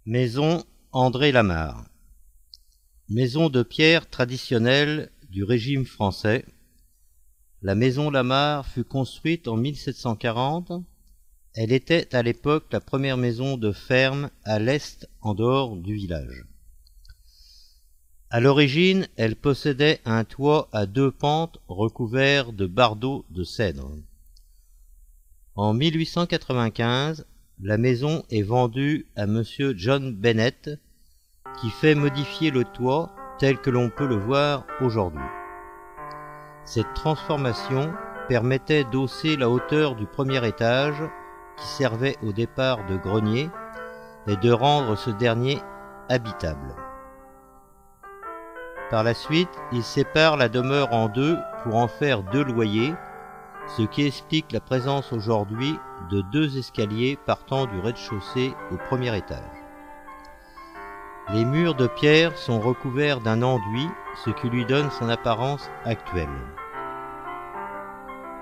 Maison André Lamare. Maison de pierre traditionnelle du régime français. La maison Lamare fut construite en 1740. Elle était à l'époque la première maison de ferme à l'est en dehors du village. À l'origine, elle possédait un toit à 2 pentes recouvert de bardeaux de cèdre. En 1895, la maison est vendue à monsieur John Bennett, qui fait modifier le toit tel que l'on peut le voir aujourd'hui. Cette transformation permettait d'hausser la hauteur du premier étage, qui servait au départ de grenier, et de rendre ce dernier habitable. Par la suite, il sépare la demeure en deux pour en faire 2 loyers, ce qui explique la présence aujourd'hui de 2 escaliers partant du rez-de-chaussée au premier étage. Les murs de pierre sont recouverts d'un enduit, ce qui lui donne son apparence actuelle.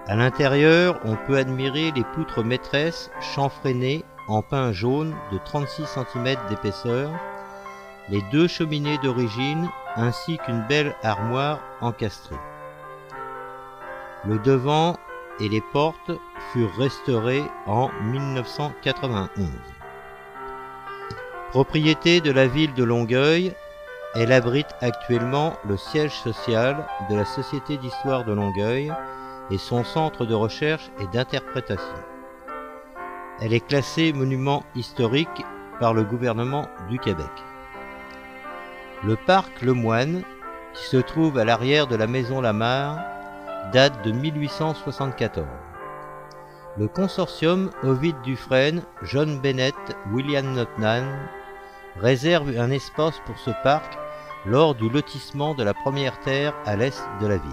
À l'intérieur, on peut admirer les poutres maîtresses chanfreinées en pin jaune de 36 cm d'épaisseur, les 2 cheminées d'origine ainsi qu'une belle armoire encastrée. Le devant et les portes furent restaurés en 1991. Propriété de la ville de Longueuil, elle abrite actuellement le siège social de la Société d'histoire de Longueuil et son centre de recherche et d'interprétation. Elle est classée monument historique par le gouvernement du Québec. Le parc Le Moine, qui se trouve à l'arrière de la maison Lamare, date de 1874. Le consortium Ovide Dufresne, John Bennett, William Notnan réserve un espace pour ce parc lors du lotissement de la première terre à l'est de la ville.